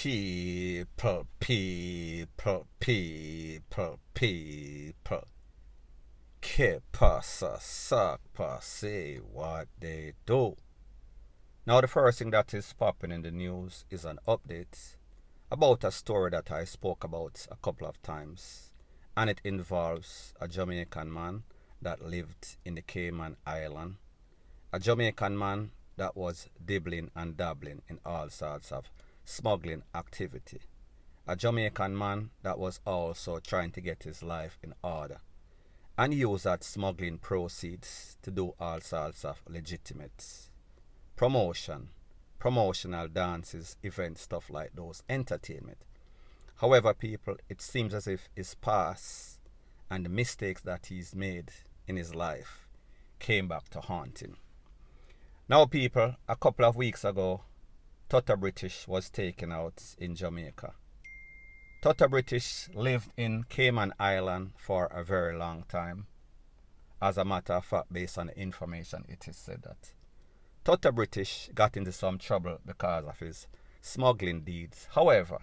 People. Que pasa, sakpa, say what they do. Now the first thing that is popping in the news is an update about a story that I spoke about a couple of times. And it involves a Jamaican man that lived in the Cayman Island. A Jamaican man that was dibbling and dabbling in all sorts of smuggling activity. A Jamaican man that was also trying to get his life in order and use that smuggling proceeds to do all sorts of legitimate promotional dances, events, stuff like those, entertainment. However, people, it seems as if his past and the mistakes that he's made in his life came back to haunt him. Now, people, a couple of weeks ago, Toto British was taken out in Jamaica. Toto British lived in Cayman Island for a very long time. As a matter of fact, based on the information, it is said that Toto British got into some trouble because of his smuggling deeds. However,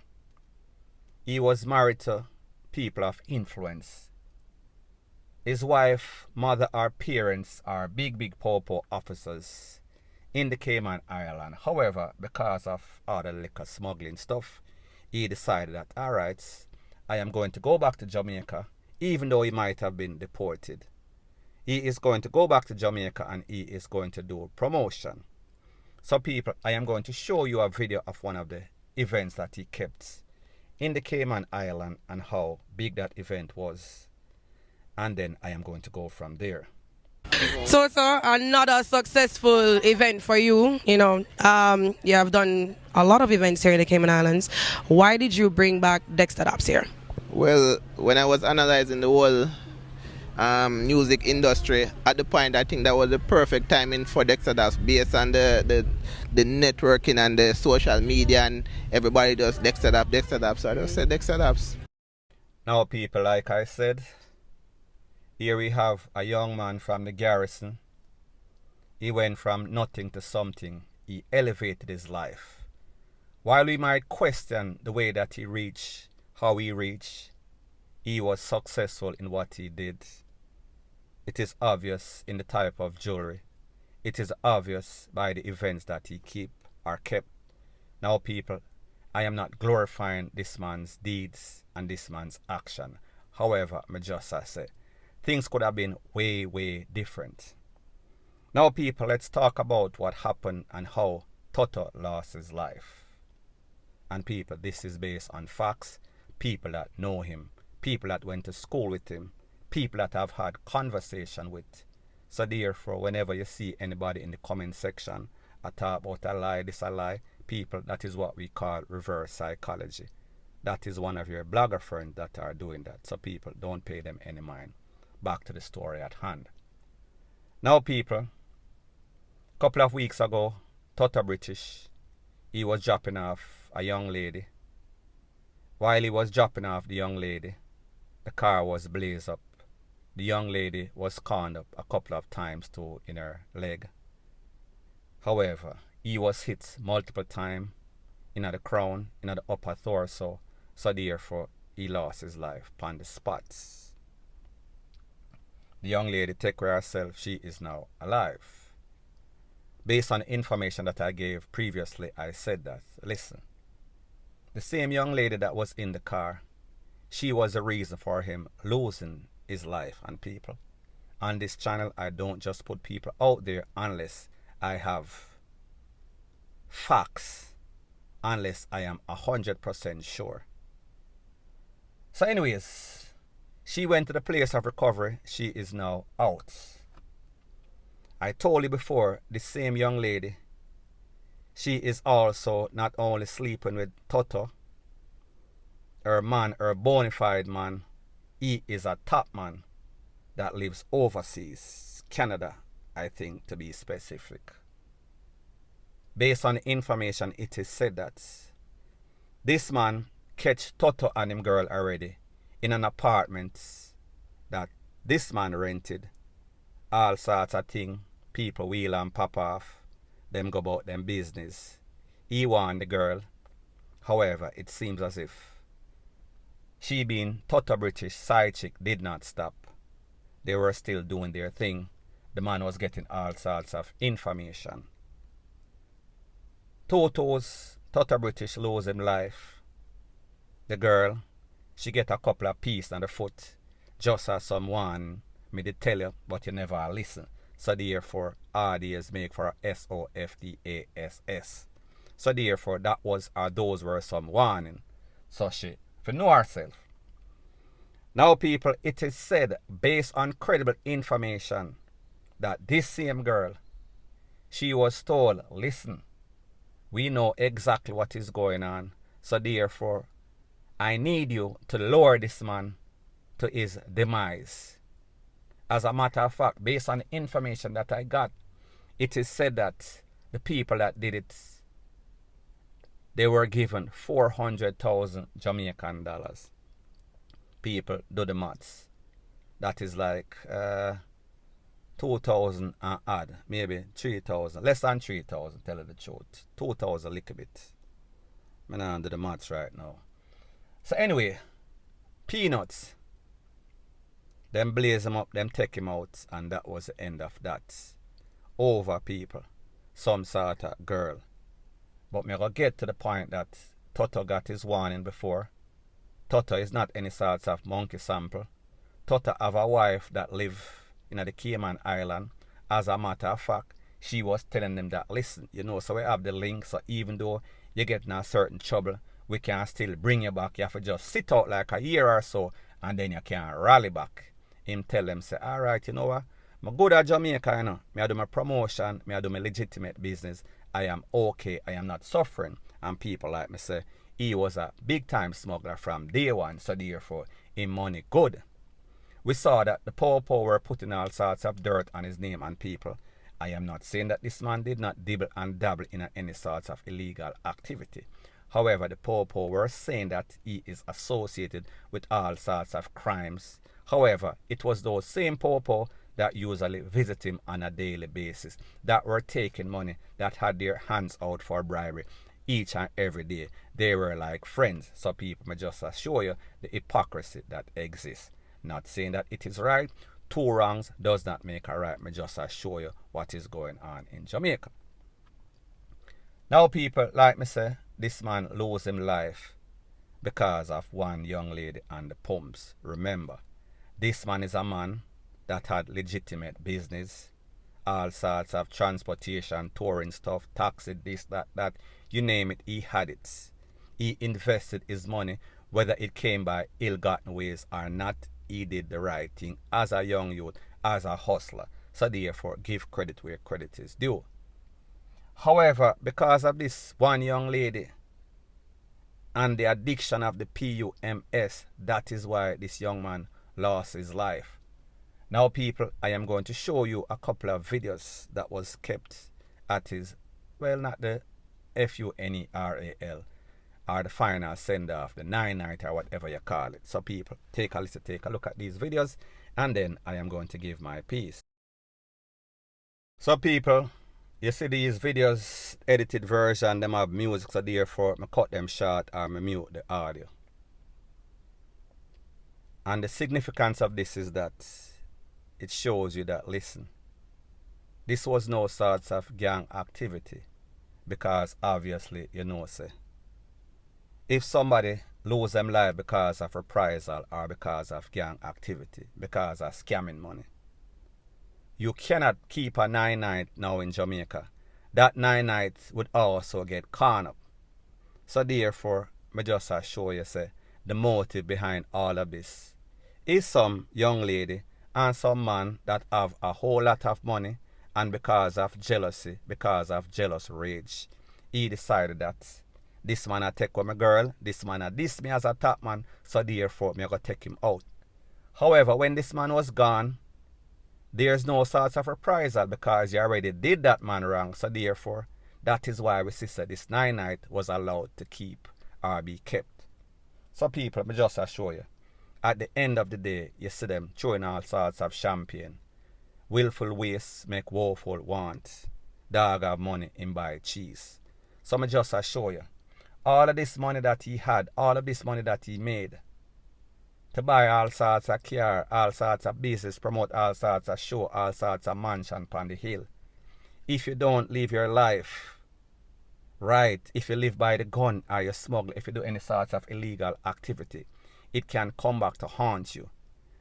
he was married to people of influence. His wife, mother, or parents are big popo officers in the Cayman Island. However, because of all the liquor smuggling stuff, he decided that, alright, I am going to go back to Jamaica, even though he might have been deported. He is going to go back to Jamaica and he is going to do promotion. So people, I am going to show you a video of one of the events that he kept in the Cayman Island and how big that event was. And then I am going to go from there. So, sir, another successful event for you. You have done a lot of events here in the Cayman Islands. Why did you bring back Dexter Daps here? Well, when I was analyzing the whole music industry, at the point I think that was the perfect timing for Dexter Daps based on the networking and the social media, and everybody does Dexter Daps. So I just said Dexter Daps. Now, people, like I said, here we have a young man from the garrison. He went from nothing to something. He elevated his life. While we might question the way that he reached, how he reached, he was successful in what he did. It is obvious in the type of jewelry. It is obvious by the events that he kept. Now, people, I am not glorifying this man's deeds and this man's action. However, I just say, things could have been way different. Now, people, let's talk about what happened and how Toto lost his life. And people, this is based on facts, people that know him, people that went to school with him, people that have had conversation with. So therefore, whenever you see anybody in the comment section talk about a lie, this a lie, people, that is what we call reverse psychology. That is one of your blogger friends that are doing that. So people, don't pay them any mind. Back to the story at hand. Now, people, a couple of weeks ago, Toto British, he was dropping off a young lady. While he was dropping off the young lady, the car was blazed up. The young lady was corned up a couple of times too in her leg. However, he was hit multiple times in the crown, in the upper torso, so therefore he lost his life upon the spots. The young lady take care of herself, she is now alive. Based on the information that I gave previously, I said that, listen, the same young lady that was in the car, she was the reason for him losing his life. And people, on this channel, I don't just put people out there unless I have facts, unless I am 100% sure. So anyways, she went to the place of recovery. She is now out. I told you before, the same young lady, she is also not only sleeping with Toto, her man, her bona fide man, he is a top man that lives overseas, Canada, I think, to be specific. Based on the information, it is said that this man catch Toto and him girl already in an apartment that this man rented. All sorts of thing, people wheel and pop off, them go about them business. He warned the girl. However, it seems as if she being total British side chick did not stop. They were still doing their thing. The man was getting all sorts of information. Toto's total British lose him life. The girl, she get a couple of pieces on the foot. Just as someone me did tell you, but you never listen. So therefore, RDs make for a SOFDASS. So therefore, that was or those were some warning. So she, for know herself. Now people, it is said, based on credible information, that this same girl, she was told, listen, we know exactly what is going on. So therefore, I need you to lower this man to his demise. As a matter of fact, based on the information that I got, it is said that the people that did it, they were given 400,000 Jamaican dollars. People, do the maths. That is like 2,000 and odd, maybe 3,000, less than 3,000, tell you the truth. 2,000 little bit. I'm not do the maths right now. So anyway, peanuts. Them blaze him up, them take him out, and that was the end of that. Over people. Some sort of girl. But me gonna get to the point that Toto got his warning before. Toto is not any sort of monkey sample. Toto have a wife that live in the Cayman Island. As a matter of fact, she was telling them that, listen, you know, so we have the link, so even though you get in a certain trouble, we can still bring you back. You have to just sit out like a year or so, and then you can rally back. Him tell them, say, all right, you know what? I'm good at Jamaica, you know. I do my promotion, I do my legitimate business. I am okay, I am not suffering. And people like me say, he was a big time smuggler from day one, so therefore, him money good. We saw that the poor were putting all sorts of dirt on his name and people. I am not saying that this man did not dibble and dabble in any sorts of illegal activity. However, the poor were saying that he is associated with all sorts of crimes. However, it was those same poor that usually visit him on a daily basis, that were taking money, that had their hands out for bribery each and every day. They were like friends. So people may just show you the hypocrisy that exists. Not saying that it is right. Two wrongs does not make a right. Me just show you what is going on in Jamaica. Now people, like me say, this man lose him life because of one young lady and the pumps. Remember, this man is a man that had legitimate business, all sorts of transportation, touring stuff, taxi, this, that, you name it, he had it. He invested his money, whether it came by ill-gotten ways or not. He did the right thing as a young youth, as a hustler. So therefore, give credit where credit is due. However, because of this one young lady and the addiction of the PUMS, that is why this young man lost his life. Now people, I am going to show you a couple of videos that was kept at his, well, not the FUNERAL, or the final send-off, the 9-night or whatever you call it. So people, take a listen, take a look at these videos, and then I am going to give my piece. So people, you see these videos, edited version, them have music, so therefore I cut them short or I mute the audio. And the significance of this is that it shows you that, listen, this was no sorts of gang activity, because obviously, you know, say, if somebody lose them life because of reprisal or because of gang activity, because of scamming money, you cannot keep a 9-night now in Jamaica. That 9 nights would also get caught up. So therefore, I just show you, say, the motive behind all of this is some young lady and some man that have a whole lot of money, and because of jealousy, because of jealous rage, he decided that this man I take with my girl, this man I diss me as a top man, so therefore me I go take him out. However, when this man was gone, there's no sort of reprisal because you already did that man wrong, so therefore that is why we see that this 9-night was allowed to keep or be kept. So people, me just show you. At the end of the day, you see them throwing all sorts of champagne. Willful waste make woeful want. Dog have money and buy cheese. So me just show you. all of this money that he had, all of this money that he made, to buy all sorts of car, all sorts of business, promote all sorts of show, all sorts of mansion upon the hill. If you don't live your life right, if you live by the gun or you smuggle, if you do any sorts of illegal activity, it can come back to haunt you.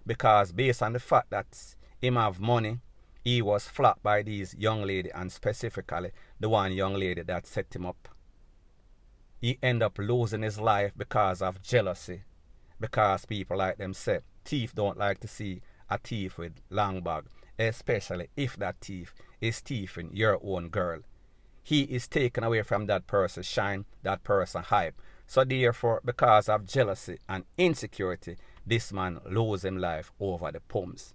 Because based on the fact that him have money, he was flocked by these young lady, and specifically the one young lady that set him up. He end up losing his life because of jealousy. Because people like them say, thief don't like to see a thief with long bag, especially if that thief is thieving your own girl. He is taken away from that person's shine, that person's hype. So therefore, because of jealousy and insecurity, this man lose his life over the pumps.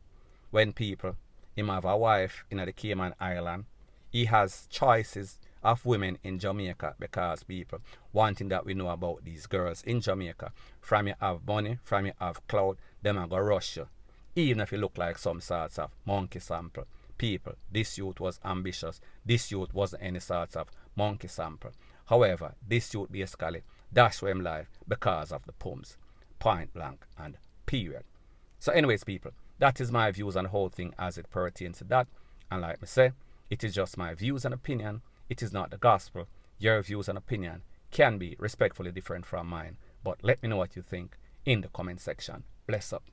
When people, him have a wife in the Cayman Island, he has choices of women in Jamaica, because people, one thing that we know about these girls in Jamaica, from you have money, from you have clout, them are gonna rush you. Even if you look like some sorts of monkey sample. People, this youth was ambitious. This youth wasn't any sorts of monkey sample. However, this youth basically dashed him life because of the pumps. Point blank and period. So anyways, people, that is my views on the whole thing as it pertains to that. And like me say, it is just my views and opinion. It is not the gospel. Your views and opinion can be respectfully different from mine. But let me know what you think in the comment section. Bless up.